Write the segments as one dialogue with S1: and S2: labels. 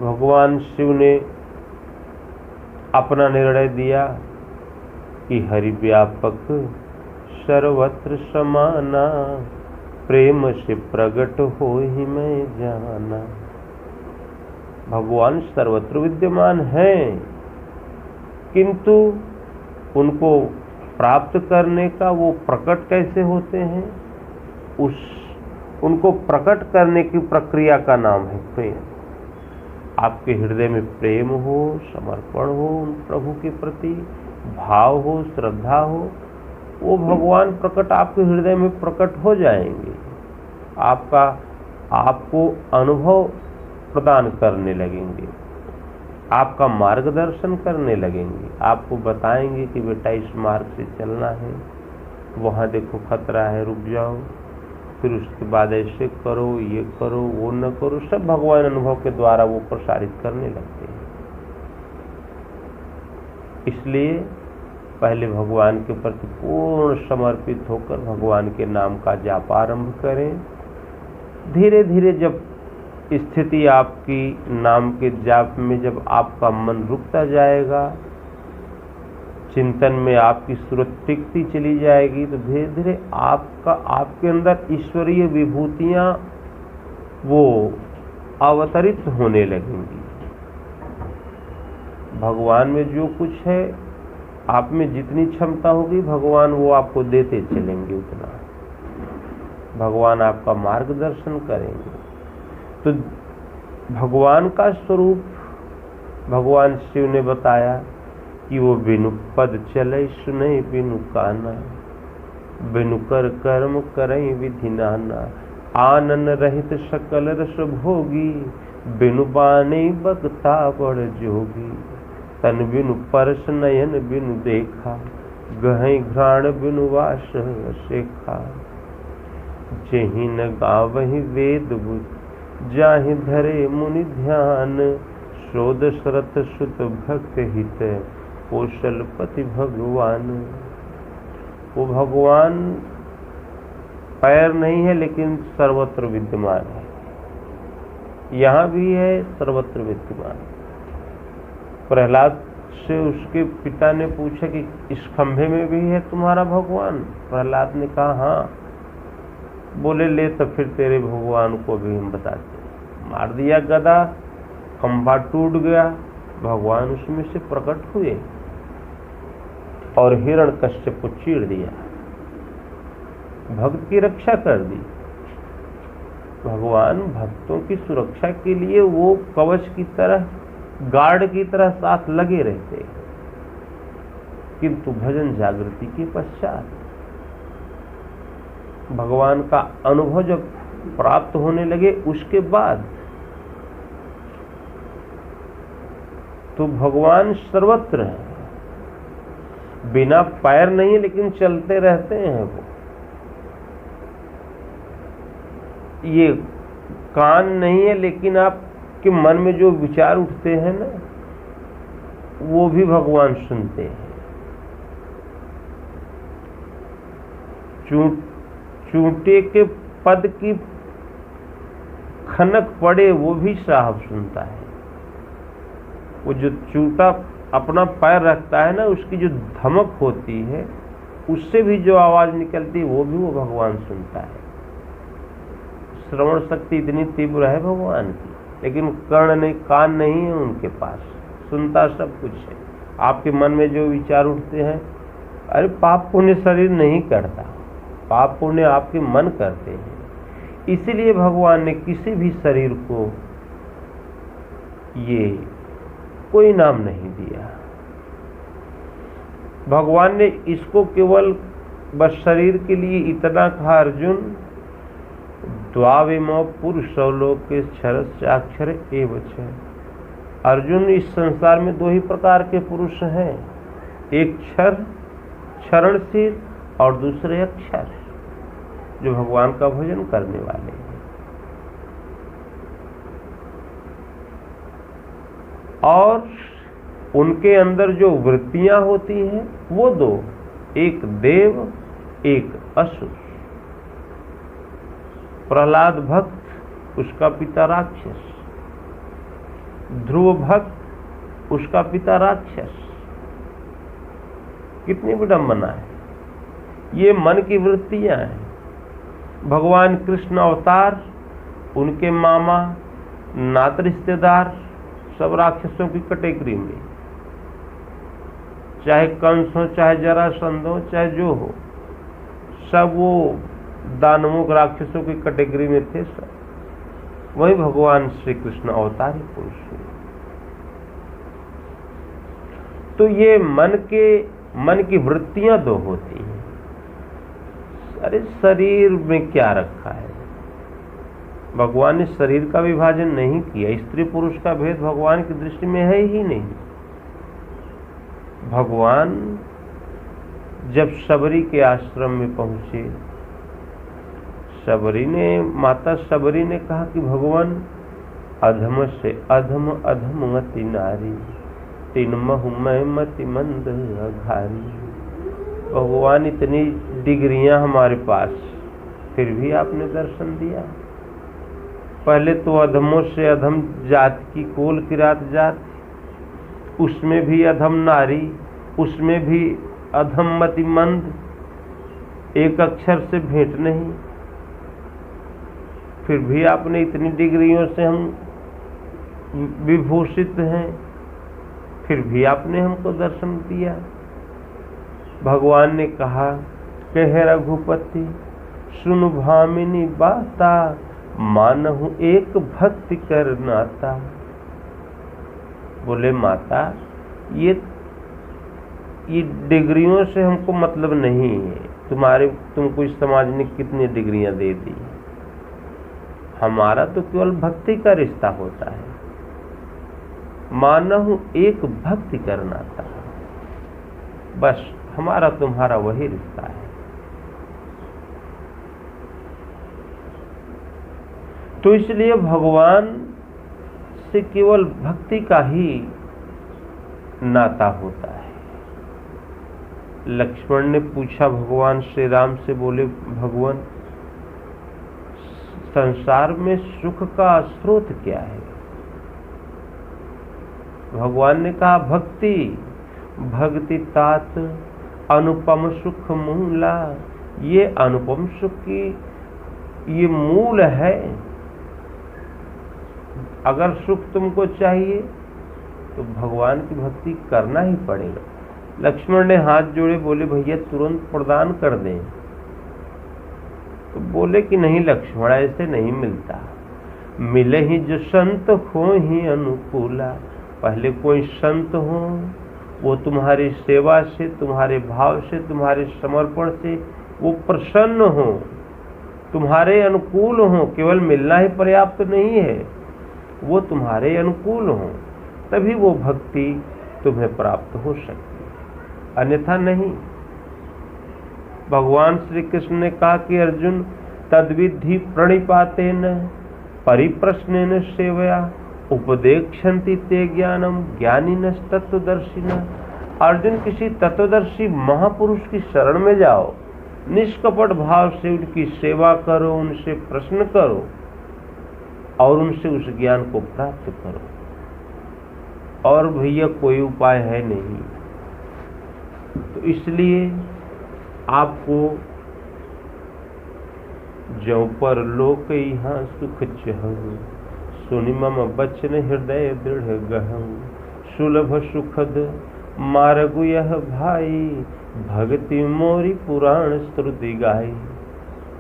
S1: भगवान शिव ने अपना निर्णय दिया कि हरि व्यापक सर्वत्र समाना, प्रेम से प्रकट हो ही मैं जाना। भगवान सर्वत्र विद्यमान हैं, किंतु उनको प्राप्त करने का वो प्रकट कैसे होते हैं, उनको प्रकट करने की प्रक्रिया का नाम है प्रेम। आपके हृदय में प्रेम हो, समर्पण हो उन प्रभु के प्रति, भाव हो, श्रद्धा हो, वो भगवान प्रकट आपके हृदय में प्रकट हो जाएंगे। आपको अनुभव प्रदान करने लगेंगे, आपका मार्गदर्शन करने लगेंगे, आपको बताएंगे कि बेटा इस मार्ग से चलना है, वहाँ देखो खतरा है, रुक जाओ, फिर उसके बाद ऐसे करो, ये करो, वो न करो। सब भगवान अनुभव के द्वारा वो प्रसारित करने लगते हैं। इसलिए पहले भगवान के प्रति पूर्ण समर्पित होकर भगवान के नाम का जाप आरंभ करें। धीरे धीरे जब स्थिति आपकी नाम के जाप में जब आपका मन रुकता जाएगा, चिंतन में आपकी सूरत टिकती चली जाएगी, तो धीरे धीरे आपके अंदर ईश्वरीय विभूतियां वो अवतरित होने लगेंगी। भगवान में जो कुछ है, आप में जितनी क्षमता होगी, भगवान वो आपको देते चलेंगे उतना। भगवान आपका मार्गदर्शन करेंगे। तो भगवान का स्वरूप भगवान शिव ने बताया कि वो बिनु पद चले सुने बिनु काना, बिनु कर कर्म करई विधि नाना, आनन रहित सकल रस भोगी, बिनु बानी बगता बड़ जोगी, तन बिनु परस नयन बिनु देखा, गहई घ्राण बिनु वास शेखा, जेहि न गावहि वेद बुझ, जाहि धरे मुनि ध्यान, शोध शरत सुत भक्त हित, कौशलपति भगवान। वो भगवान पैर नहीं है लेकिन सर्वत्र विद्यमान है, यहाँ भी है, सर्वत्र विद्यमान। प्रहलाद से उसके पिता ने पूछा कि इस खंभे में भी है तुम्हारा भगवान? प्रहलाद ने कहा हाँ। बोले ले तो फिर तेरे भगवान को भी हम बताते। मार दिया गदा, खंभा टूट गया, भगवान उसमें से प्रकट हुए और हिरण्यकश्यप को चीर दिया, भक्त की रक्षा कर दी। भगवान भक्तों की सुरक्षा के लिए वो कवच की तरह, गार्ड की तरह साथ लगे रहते हैं, किंतु भजन जागृति के पश्चात भगवान का अनुभव जब प्राप्त होने लगे, उसके बाद तो भगवान सर्वत्र है। बिना पैर नहीं है लेकिन चलते रहते हैं वो। ये कान नहीं है लेकिन आपके मन में जो विचार उठते हैं ना, वो भी भगवान सुनते हैं। चूंटे के पद की खनक पड़े वो भी साहब सुनता है। वो जो चूंटा अपना पैर रखता है ना, उसकी जो धमक होती है, उससे भी जो आवाज निकलती है, वो भी वो भगवान सुनता है। श्रवण शक्ति इतनी तीव्र है भगवान की, लेकिन कर्ण नहीं, कान नहीं है उनके पास, सुनता सब कुछ है। आपके मन में जो विचार उठते हैं, अरे पाप पुण्य शरीर नहीं करता, पाप पुण्य आपके मन करते हैं। इसीलिए भगवान ने किसी भी शरीर को ये कोई नाम नहीं दिया। भगवान ने इसको केवल बस शरीर के लिए इतना कहा, अर्जुन द्वाविमो पुरुषो लोके क्षरश्चाक्षर एव च। अर्जुन, इस संसार में दो ही प्रकार के पुरुष हैं, एक क्षर क्षरणशील और दूसरे अक्षर, जो भगवान का भजन करने वाले हैं। और उनके अंदर जो वृत्तियां होती हैं वो दो, एक देव एक असुर। प्रहलाद भक्त, उसका पिता राक्षस। ध्रुव भक्त, उसका पिता राक्षस। कितनी विडंबना है। ये मन की वृत्तियां हैं। भगवान कृष्ण अवतार, उनके मामा, नात रिश्तेदार सब राक्षसों की कैटेगरी में, चाहे कंस हो, चाहे जरासंध हो, चाहे जो हो, सब वो दानवों राक्षसों की कैटेगरी में थे सब। वही भगवान श्री कृष्ण अवतारी पुरुष हुए। तो ये मन की वृत्तियां दो होती हैं। अरे शरीर में क्या रखा है? भगवान ने शरीर का विभाजन नहीं किया। स्त्री पुरुष का भेद भगवान की दृष्टि में है ही नहीं। भगवान जब शबरी के आश्रम में पहुंचे, माता शबरी ने कहा कि भगवान, अधम से अधम अधममति नारी, तीन महुमय मति मंद अघारी। भगवान, इतनी डिग्रियां हमारे पास, फिर भी आपने दर्शन दिया। पहले तो अधमों से अधम जाति की कोल किरात जाति, उसमें भी अधम नारी, उसमें भी अधम मति मंद, एक अक्षर से भेंट नहीं। फिर भी आपने इतनी डिग्रियों से हम विभूषित हैं, फिर भी आपने हमको दर्शन दिया। भगवान ने कहा, कहे रघुपति सुन भामिनी बाता, मानहु एक भक्ति कर नाता। बोले माता, ये डिग्रियों से हमको मतलब नहीं है। तुमको इस समाज ने कितनी डिग्रियां दे दी, हमारा तो केवल भक्ति का रिश्ता होता है। मानहु एक भक्ति करना था, बस हमारा तुम्हारा वही रिश्ता है। तो इसलिए भगवान से केवल भक्ति का ही नाता होता है। लक्ष्मण ने पूछा भगवान श्री राम से, बोले भगवान, संसार में सुख का स्रोत क्या है? भगवान ने कहा, भक्ति। भक्ति तात अनुपम सुख मूला। ये अनुपम सुख की ये मूल है। अगर सुख तुमको चाहिए तो भगवान की भक्ति करना ही पड़ेगा। लक्ष्मण ने हाथ जोड़े, बोले भैया तुरंत प्रदान कर दें। तो बोले कि नहीं लक्ष्मण, ऐसे नहीं मिलता। मिले ही जो संत हो ही अनुकूला। पहले कोई संत हो, वो तुम्हारी सेवा से, तुम्हारे भाव से, तुम्हारे समर्पण से वो प्रसन्न हो, तुम्हारे अनुकूल हो। केवल मिलना ही पर्याप्त नहीं है, वो तुम्हारे अनुकूल हो, तभी वो भक्ति तुम्हें प्राप्त हो सकती है, अन्यथा नहीं। भगवान श्री कृष्ण ने कहा कि अर्जुन, तद्विधि प्रणिपातेन परिप्रश्नेन सेवया उपदेक्षन्ति ते ज्ञानम ज्ञानिनः तत्वदर्शिनः। अर्जुन, किसी तत्वदर्शी महापुरुष की शरण में जाओ, निष्कपट भाव से उनकी सेवा करो, उनसे प्रश्न करो और उनसे उस ज्ञान को प्राप्त करो। और भैया कोई उपाय है नहीं। तो इसलिए आपको जो पर लोक यहाँ सुख चहु, सुनि मम बचन हृदय दृढ़ गहु। सुलभ सुखद मार्गु यह भाई, भक्ति मोरी पुराण श्रुति गाई।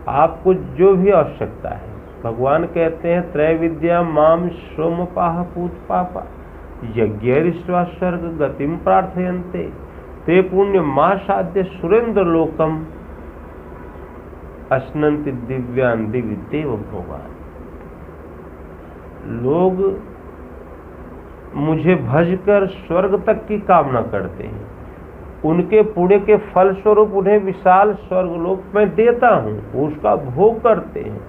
S1: आपको जो भी आवश्यकता है, भगवान कहते हैं त्रय विद्या माम सोम पाह पूत पापा, यज्ञ ऋष्वा स्वर्ग गतिम प्रार्थयन्ते, ते पुण्य मा साध्य सुरेंद्र लोकम, अश्नन्ति दिव्यान दिव्य देव भगवान। लोग मुझे भजकर स्वर्ग तक की कामना करते हैं, उनके पुण्य के फल स्वरूप उन्हें विशाल स्वर्गलोक में देता हूं, उसका भोग करते हैं।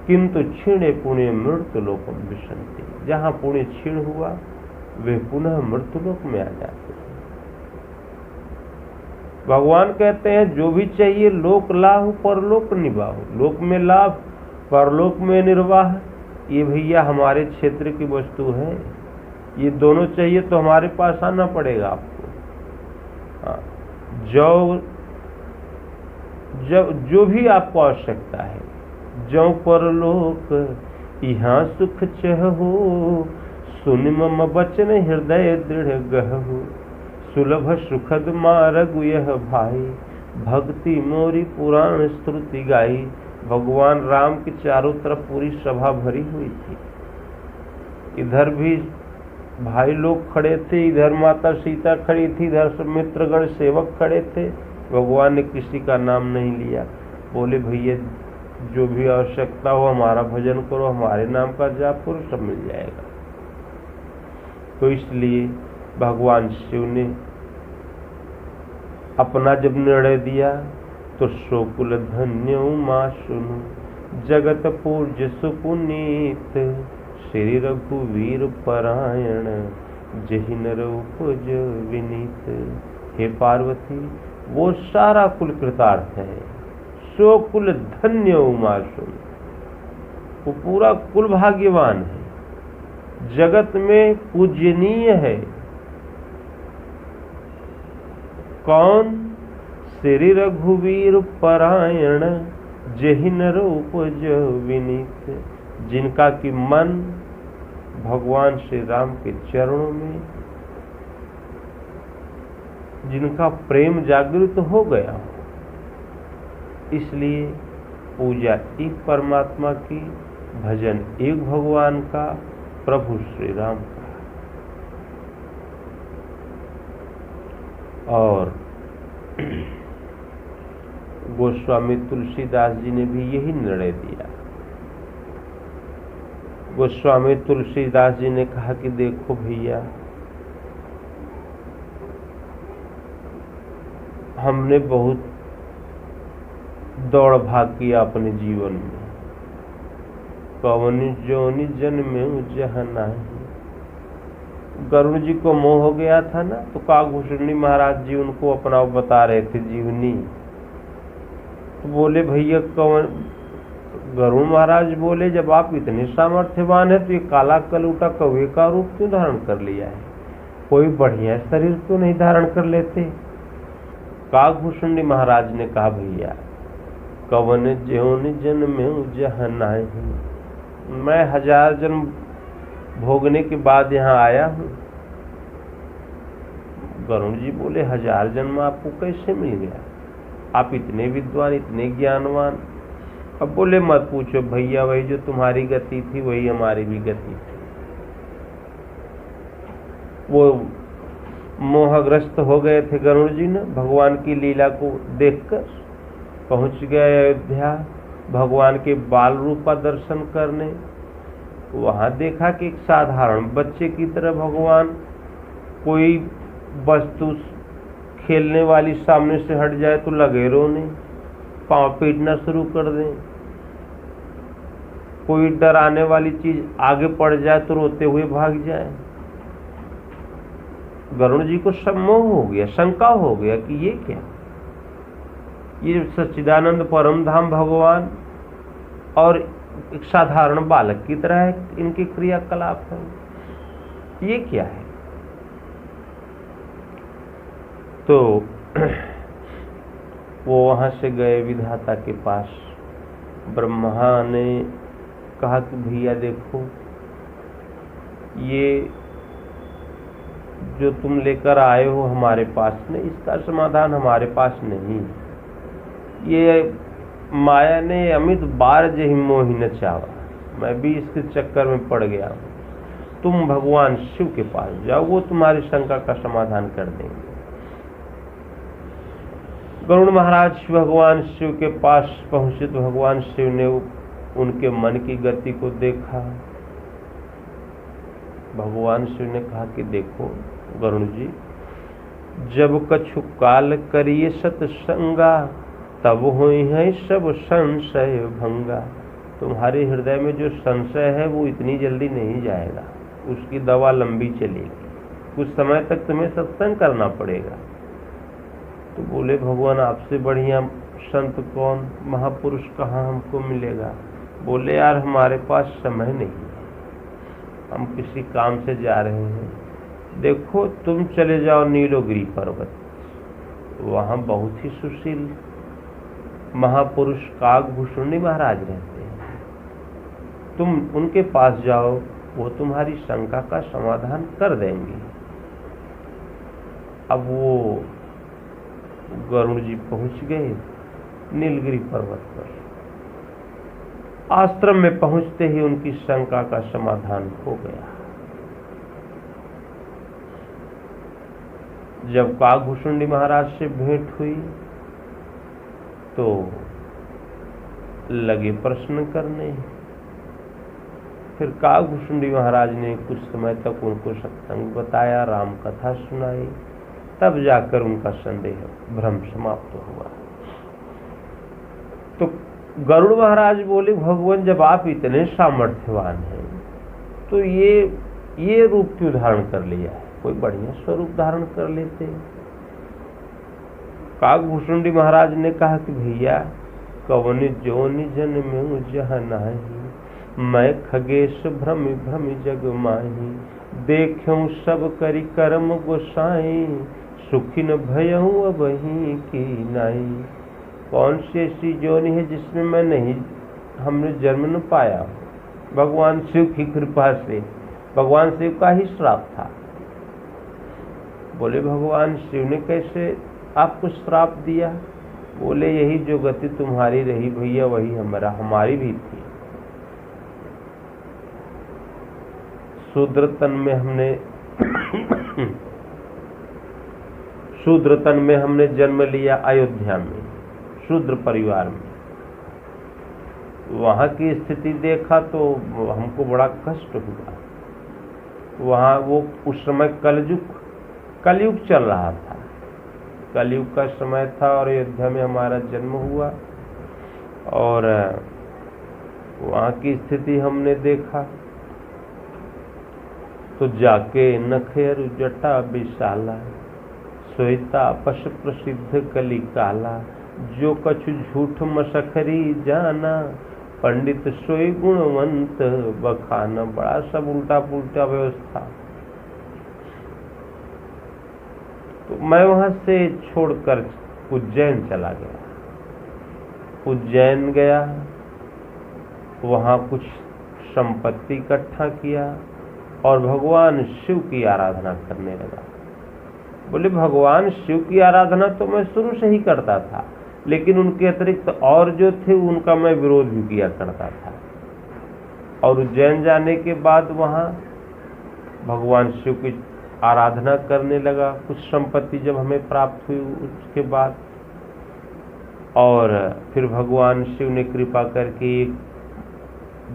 S1: किंतु क्षीणे पुण्य मृत्यु लोकम विशन्ति, जहां पुण्य क्षीण हुआ वे पुनः मृत्यु लोक में आ जाते हैं। भगवान कहते हैं जो भी चाहिए लोक लाभ परलोक निवाह। लोक में लाभ, परलोक में निर्वाह। ये भैया हमारे क्षेत्र की वस्तु है, ये दोनों चाहिए तो हमारे पास आना पड़ेगा आपको। जो भी आपको आवश्यकता है, जो परलोक यहाँ सुख चहु, सुनि मम वचन हृदय दृढ़ गहु, सुलभ सुखद मार्ग यह भाई, भक्ति मोरी पुराण स्तुति गाई। भगवान राम की चारों तरफ पूरी सभा भरी हुई थी, इधर भी भाई लोग खड़े थे, इधर माता सीता खड़ी थी, इधर सब मित्रगण सेवक खड़े थे। भगवान ने किसी का नाम नहीं लिया, बोले भैया जो भी आवश्यकता हो हमारा भजन करो, हमारे नाम का जाप करो, सब मिल जाएगा। तो इसलिए भगवान शिव ने अपना जब निर्णय दिया तो शोकुल धन्य माँ सुनु, जगत पूज्य सुपुनीत, श्री रघुवीर परायण, जहि नर उपज विनीत। हे पार्वती, वो सारा कुल कृतार्थ है, सो कुल धन्य उमा सुन, वो पूरा कुल भाग्यवान है, जगत में पूजनीय है। कौन? श्री रघुवीर परायण, जहि नर उपज विनीत, जिनका कि मन भगवान श्री राम के चरणों में, जिनका प्रेम जागृत हो गया हो। इसलिए पूजा एक परमात्मा की, भजन एक भगवान का, प्रभु श्री राम का। और गोस्वामी तुलसीदास जी ने भी यही निर्णय दिया। गोस्वामी तुलसीदास जी ने कहा कि देखो भैया, हमने बहुत दौड़ भाग किया अपने जीवन में, कवनि जोनि जन्मे जहाँ नाही। गरुड़ जी को मोह हो गया था ना, तो काकभूषणी महाराज जी उनको अपना बता रहे थे जीवनी। तो बोले भैया कौन? गरुड़ महाराज बोले जब आप इतने सामर्थ्यवान है तो ये काला कलूटा कौवे का रूप क्यों धारण कर लिया है? कोई बढ़िया शरीर क्यों नहीं धारण कर लेते? काकभूषणी महाराज ने कहा भैया कवन ज्योनि जन्मे जहाँ नाही, मैं 1000 जन्म भोगने के बाद यहाँ आया हूँ। गरुड़ जी बोले 1000 जन्म आपको कैसे मिल गया? आप इतने विद्वान, इतने ज्ञानवान। अब बोले मत पूछो भैया, वही जो तुम्हारी गति थी वही हमारी भी गति थी। वो मोहग्रस्त हो गए थे गरुड़ जी ने भगवान की लीला को देखकर। पहुंच गए अयोध्या भगवान के बाल रूपा दर्शन करने। वहां देखा कि एक साधारण बच्चे की तरह भगवान कोई वस्तु खेलने वाली सामने से हट जाए तो लगे रोने, पांव पीटना शुरू कर दें। कोई डराने वाली चीज आगे पड़ जाए तो रोते हुए भाग जाए। गरुड़ जी को सम्मोह हो गया, शंका हो गया कि ये क्या, ये सच्चिदानंद परम धाम भगवान और एक साधारण बालक की तरह है, इनके क्रियाकलाप है, ये क्या है? तो वो वहां से गए विधाता के पास। ब्रह्मा ने कहा कि भैया देखो, ये जो तुम लेकर आए हो हमारे पास में, इसका समाधान हमारे पास नहीं। ये माया ने अमित बार जही मोहि न चावा, मैं भी इसके चक्कर में पड़ गया हूँ। तुम भगवान शिव के पास जाओ, वो तुम्हारी शंका का समाधान कर देंगे। गरुड़ महाराज भगवान शिव के पास पहुंचे तो भगवान शिव ने उनके मन की गति को देखा। भगवान शिव ने कहा कि देखो गरुड़ जी, जब कछु काल करिए सत्संगा, तब हुई है सब संशय भंगा। तुम्हारे हृदय में जो संशय है वो इतनी जल्दी नहीं जाएगा, उसकी दवा लंबी चलेगी, कुछ समय तक तुम्हें सत्संग करना पड़ेगा। तो बोले भगवान आपसे बढ़िया संत कौन, महापुरुष कहाँ हमको मिलेगा? बोले यार हमारे पास समय नहीं है, हम किसी काम से जा रहे हैं, देखो तुम चले जाओ नीलगिरी पर्वत, वहाँ बहुत ही सुशील महापुरुष काकभूषुंडी महाराज रहते हैं, तुम उनके पास जाओ, वो तुम्हारी शंका का समाधान कर देंगे। अब वो गरुड़ जी पहुंच गए नीलगिरी पर्वत पर। आश्रम में पहुंचते ही उनकी शंका का समाधान हो गया। जब काकभूषुंडी महाराज से भेंट हुई तो लगे प्रश्न करने। फिर काकभूषुंडी महाराज ने कुछ समय तक उनको सत्संग बताया, राम कथा सुनाई, तब जाकर उनका संदेह भ्रम समाप्त हुआ। तो गरुड़ महाराज बोले, भगवान जब आप इतने सामर्थ्यवान हैं तो ये रूप क्यों धारण कर लिया है, कोई बढ़िया स्वरूप धारण कर लेते। काकभूषुंडी महाराज ने कहा कि भैया कवन जोनि जन्म जहाँ नाही, मैं खगेश भ्रमि भ्रमि जग माही, देखूं सब करि कर्म गोसाई, सुखिन भयहूँ अबहीं की नाई। कौन सी ऐसी जोनि है जिसमें मैं नहीं, हमने जन्म न पाया। भगवान शिव की कृपा से, भगवान शिव का ही श्राप था। बोले भगवान शिव ने कैसे आपको श्राप दिया? बोले यही जो गति तुम्हारी रही भैया वही हमारी भी थी। शूद्र तन में हमने जन्म लिया अयोध्या में, शूद्र परिवार में। वहां की स्थिति देखा तो हमको बड़ा कष्ट हुआ। वहां वो उस समय कलयुग चल रहा था, कलयुग का समय था और अयोध्या में हमारा जन्म हुआ। और वहां की स्थिति हमने देखा तो जाके नखेर जटा विशाला, सोईता पश प्रसिद्ध कली काला, जो कछु झूठ मसखरी जाना, पंडित सोई गुणवंत बखाना। बड़ा सब उल्टा पुल्टा व्यवस्था। तो मैं वहां से छोड़कर उज्जैन चला गया। उज्जैन गया, वहां कुछ संपत्ति इकट्ठा किया और भगवान शिव की आराधना करने लगा। बोले भगवान शिव की आराधना तो मैं शुरू से ही करता था, लेकिन उनके अतिरिक्त और जो थे उनका मैं विरोध भी किया करता था। और उज्जैन जाने के बाद वहां भगवान शिव की आराधना करने लगा। कुछ संपत्ति जब हमें प्राप्त हुई उसके बाद, और फिर भगवान शिव ने कृपा करके एक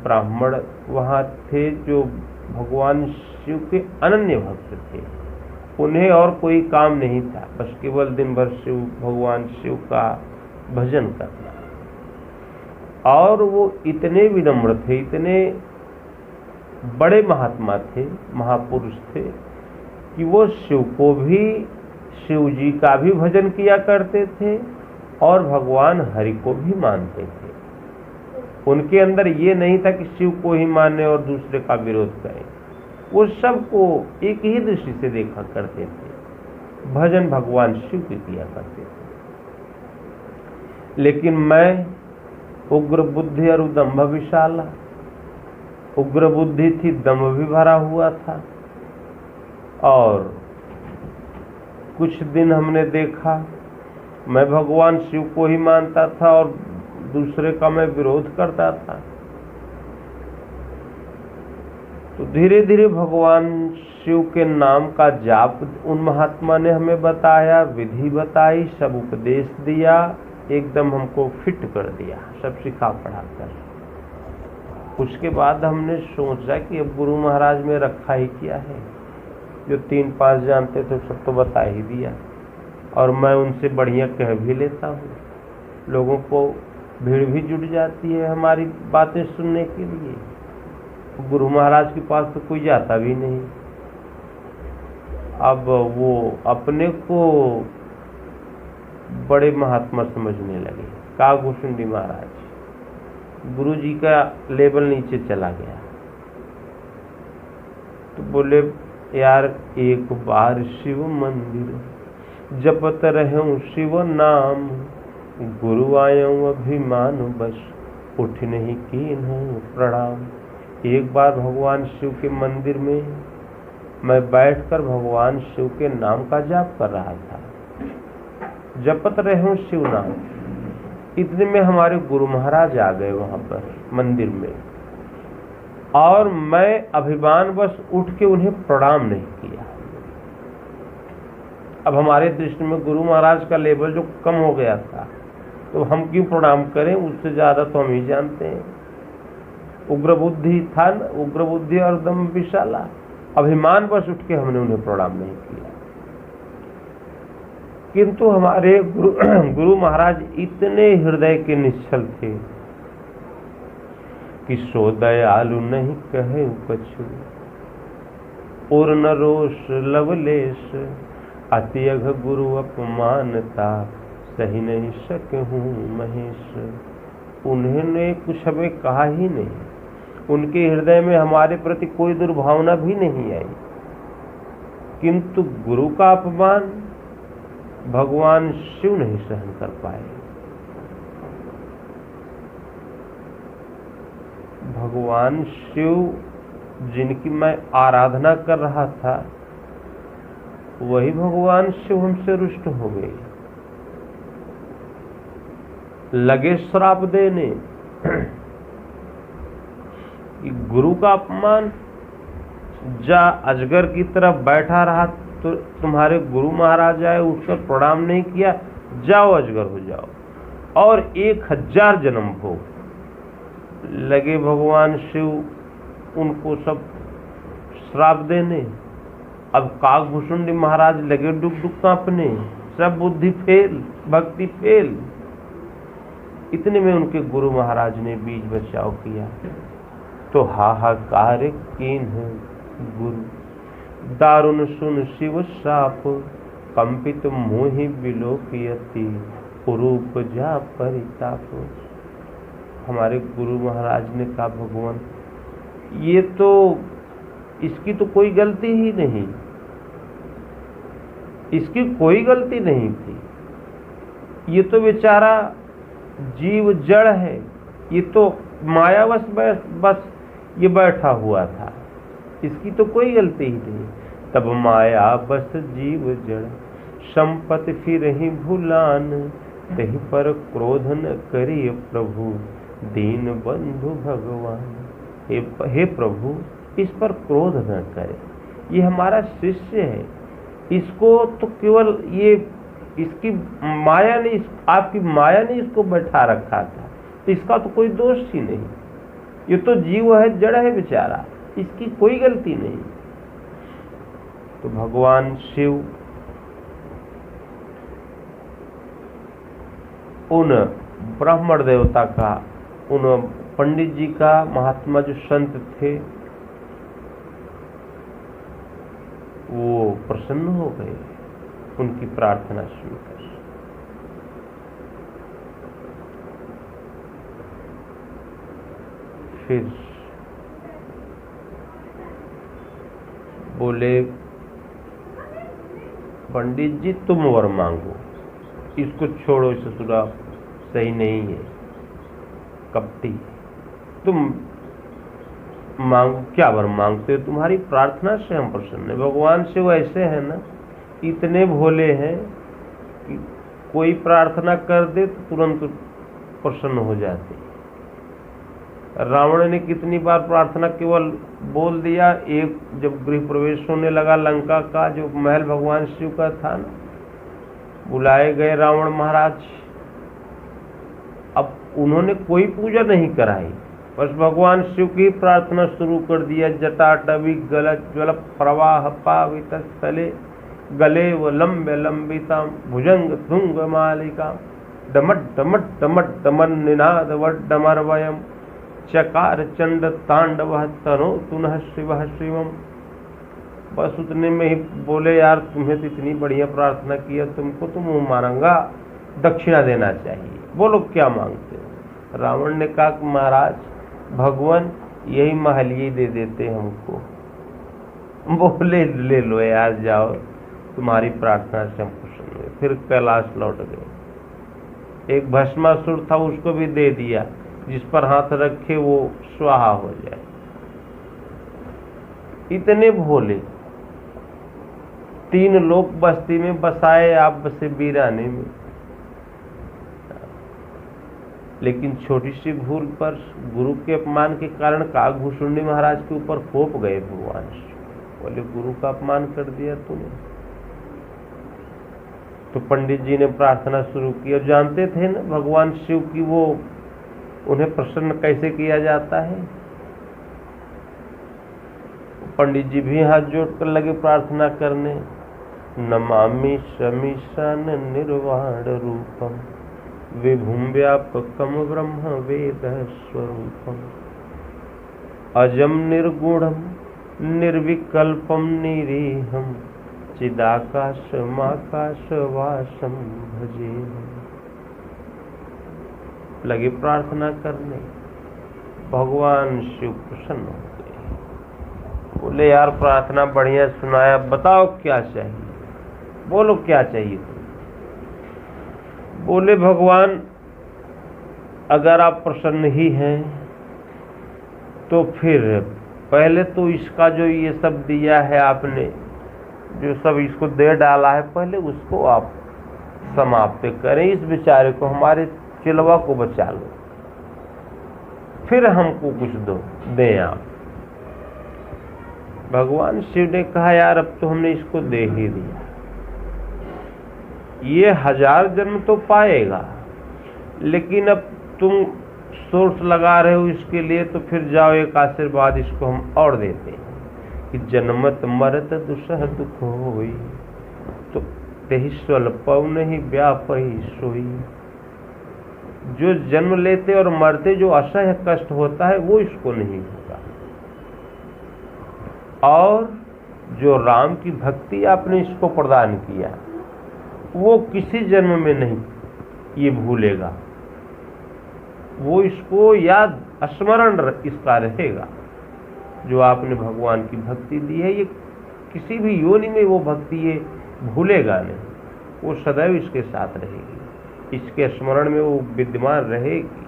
S1: ब्राह्मण वहां थे जो भगवान शिव के अनन्य भक्त थे। उन्हें और कोई काम नहीं था, बस केवल दिन भर भगवान शिव का भजन करना। और वो इतने विनम्र थे, इतने बड़े महात्मा थे, महापुरुष थे कि वो शिव को भी, शिव जी का भी भजन किया करते थे और भगवान हरि को भी मानते थे। उनके अंदर ये नहीं था कि शिव को ही माने और दूसरे का विरोध करें। वो सबको एक ही दृष्टि से देखा करते थे, भजन भगवान शिव की किया करते थे। लेकिन मैं उग्र बुद्धि और दंभ विशाला, उग्र बुद्धि थी, दंभ भी भरा हुआ था। और कुछ दिन हमने देखा मैं भगवान शिव को ही मानता था और दूसरे का मैं विरोध करता था। तो धीरे धीरे भगवान शिव के नाम का जाप उन महात्मा ने हमें बताया, विधि बताई, सब उपदेश दिया, एकदम हमको फिट कर दिया, सब सिखा पढ़ाकर। उसके बाद हमने सोचा कि अब गुरु महाराज में रखा ही क्या है, जो 3-5 जानते थे सब तो बता ही दिया, और मैं उनसे बढ़िया कह भी लेता हूँ। लोगों को भीड़ भी जुट जाती है हमारी बातें सुनने के लिए। गुरु महाराज के पास तो कोई जाता भी नहीं। अब वो अपने को बड़े महात्मा समझने लगे, काकभूषुंडी महाराज। गुरु जी का लेवल नीचे चला गया। तो बोले यार एक बार शिव मंदिर जपत रहूं शिव नाम, गुरु आयऊं अभिमान बस उठ नहीं कीन्हूं प्रणाम। एक बार भगवान शिव के मंदिर में मैं बैठकर भगवान शिव के नाम का जाप कर रहा था, जपत रहूं शिव नाम। इतने में हमारे गुरु महाराज आ गए वहां पर मंदिर में, और मैं अभिमानवश उठ के उन्हें प्रणाम नहीं किया। अब हमारे दृष्टि में गुरु महाराज का लेवल जो कम हो गया था, तो हम क्यों प्रणाम करें, उससे ज्यादा तो हम ही जानते हैं। उग्र बुद्धि था न, उग्र बुद्धि और दम विशाला। अभिमानवश उठ के हमने उन्हें प्रणाम नहीं किया। किंतु हमारे गुरु महाराज इतने हृदय के निश्चल थे कि सो दयालु नहीं कहे कछु, और न रोष लवलेश, अति अघ गुरु अपमानता, सही नहीं सकूं महेश। उन्होंने कुछ हमें कहा ही नहीं, उनके हृदय में हमारे प्रति कोई दुर्भावना भी नहीं आई। किंतु गुरु का अपमान भगवान शिव नहीं सहन कर पाए। भगवान शिव जिनकी मैं आराधना कर रहा था, वही भगवान शिव हमसे रुष्ट हो गए, लगे श्राप देने। गुरु का अपमान, जा अजगर की तरफ बैठा रहा तो तुम्हारे गुरु महाराज आए, उठकर प्रणाम नहीं किया, जाओ अजगर हो जाओ, और 1000 जन्म भोग। लगे भगवान शिव उनको सब श्राप देने। अब काकभूषुंडी महाराज लगे डुक डुक कांपने, सब बुद्धि फेल, भक्ति फेल। इतने में उनके गुरु महाराज ने बीच बचाव किया। तो हाहाकार कीन्ह गुरु, दारुण सुन शिव शाप, कंपित मोहि विलोकयति, रूप जा परिताप। हमारे गुरु महाराज ने कहा भगवान ये तो, इसकी तो कोई गलती ही नहीं, इसकी कोई गलती नहीं थी। ये तो बेचारा जीव जड़ है, ये तो मायावश बस ये बैठा हुआ था, इसकी तो कोई गलती ही नहीं। तब माया बस जीव जड़, संपत्ति फिर ही भूलान, तही पर क्रोध न करिए प्रभु, दीन बंधु भगवान। हे प्रभु, इस पर क्रोध न करे, ये हमारा शिष्य है, इसको तो केवल ये इसकी माया ने, आपकी माया ने इसको बैठा रखा था, तो इसका तो कोई दोष ही नहीं। ये तो जीव है, जड़ है बेचारा, इसकी कोई गलती नहीं। तो भगवान शिव उन ब्राह्मण देवता का, उन पंडित जी का, महात्मा जो संत थे, वो प्रसन्न हो गए, उनकी प्रार्थना स्वीकार। फिर बोले पंडित जी तुम वर मांगो, इसको छोड़ो, ससुरा सही नहीं है, कपटी। तुम मांगो, क्या वर मांगते हो, तुम्हारी प्रार्थना से हम प्रसन्न है। भगवान शिव ऐसे हैं ना, इतने भोले हैं कि कोई प्रार्थना कर दे तो तुरंत प्रसन्न हो जाते। रावण ने कितनी बार प्रार्थना केवल बोल दिया, एक जब गृह प्रवेश होने लगा लंका का, जो महल भगवान शिव का था ना, बुलाए गए रावण महाराज। अब उन्होंने कोई पूजा नहीं कराई, बस भगवान शिव की प्रार्थना शुरू कर दिया। जटाटवी गल ज्वल प्रवाह पावित स्थले, गले व लंबे लंबिता भुजंग धुंग मालिका, डमट डमट डमट दमन निनाद वड्डमरवयम, चकार चंड तांडव तनो तुनः शिव शिवम। बस उतने में ही बोले यार तुम्हें तो इतनी बढ़िया प्रार्थना किया, तुमको तो मुंह मांगा दक्षिणा देना चाहिए, बोलो क्या मांगते हो। रावण ने कहा कि महाराज भगवान यही महल ही दे देते हमको। बोले ले लो यार, जाओ, तुम्हारी प्रार्थना से हम प्रसन्न हुए। फिर कैलाश लौट गए। एक भस्मासुर था, उसको भी दे दिया, जिस पर हाथ रखे वो स्वाहा हो जाए। इतने भोले। 3 लोग बस्ती में बसाए, आप बसे वीराने में। लेकिन छोटी सी भूल पर, गुरु के अपमान के कारण काकभूषुंडी महाराज के ऊपर कोप गए भगवान। बोले गुरु का अपमान कर दिया तूने। तो पंडित जी ने प्रार्थना शुरू की, और जानते थे ना भगवान शिव की वो उन्हें प्रसन्न कैसे किया जाता है। पंडित जी भी हाथ जोड़कर लगे प्रार्थना करने। नमामि शमीशान निर्वाण रूपम विभुम व्यापकम ब्रह्म वेद स्वरूपम अजम निर्गुणम निर्विकल्पम निरीहम चिदाकाशमाकाश वासम भजेहम। लगे प्रार्थना करने। भगवान शिव प्रसन्न हो गए। बोले यार प्रार्थना बढ़िया सुनाया, बताओ क्या चाहिए, बोलो क्या चाहिए। बोले भगवान अगर आप प्रसन्न ही हैं तो फिर पहले तो इसका जो ये सब दिया है आपने, जो सब इसको दे डाला है, पहले उसको आप समाप्त करें। इस बेचारे को, हमारे चिलवा को बचा लो, फिर हमको कुछ दो दें आप। भगवान शिव ने कहा यार अब तो हमने इसको दे ही दिया, ये 1000 जन्म तो पाएगा, लेकिन अब तुम सोर्स लगा रहे हो इसके लिए, तो फिर जाओ एक आशीर्वाद इसको हम और देते हैं कि जन्मत मरत दुसह दुख होई, तो तेहि स्वल्पव नहीं व्यापहि सोई। जो जन्म लेते और मरते जो असह्य कष्ट होता है वो इसको नहीं होगा, और जो राम की भक्ति आपने इसको प्रदान किया वो किसी जन्म में नहीं ये भूलेगा, वो इसको याद स्मरण इसका रहेगा। जो आपने भगवान की भक्ति दी है, ये किसी भी योनि में वो भक्ति ये भूलेगा नहीं, वो सदैव इसके साथ रहेगी, इसके स्मरण में वो विद्यमान रहेगी।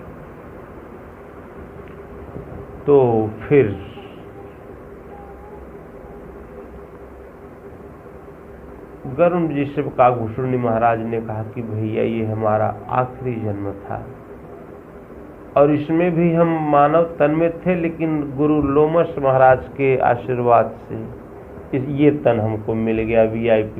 S1: तो फिर गरुण जी से काकभूषुंडी महाराज ने कहा कि भैया ये हमारा आखिरी जन्म था, और इसमें भी हम मानव तन में थे, लेकिन गुरु लोमस महाराज के आशीर्वाद से ये तन हमको मिल गया VIP।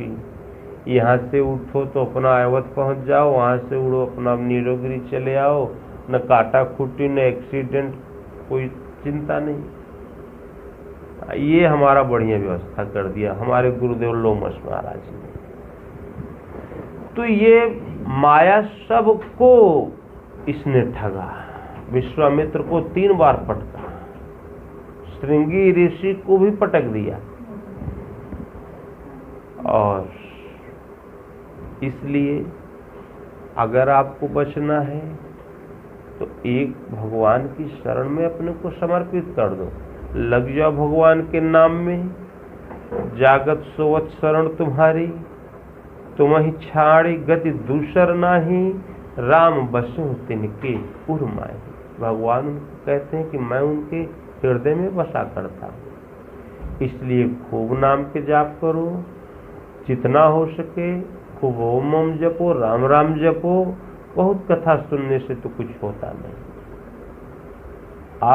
S1: यहाँ से उठो तो अपना अवध पहुँच जाओ, वहाँ से उड़ो अपना नीलोगिरी चले आओ, न काटा खूटी न एक्सीडेंट, कोई चिंता नहीं। ये हमारा बढ़िया व्यवस्था कर दिया हमारे गुरुदेव लोमस महाराज ने। तो ये माया सबको इसने ठगा। विश्वामित्र को 3 बार पटका, श्रृंगी ऋषि को भी पटक दिया, और इसलिए अगर आपको बचना है तो एक भगवान की शरण में अपने को समर्पित कर दो, लग जाओ भगवान के नाम में। जागत सोवत शरण तुम्हारी, तुम्हि छाड़ी गति दूसर नाही, राम बसु तिनके उर्माई। भगवान कहते हैं कि मैं उनके हृदय में बसा करता हूँ, इसलिए खूब नाम के जाप करो, जितना हो सके खूब ओम ओम जपो, राम राम जपो। बहुत कथा सुनने से तो कुछ होता नहीं।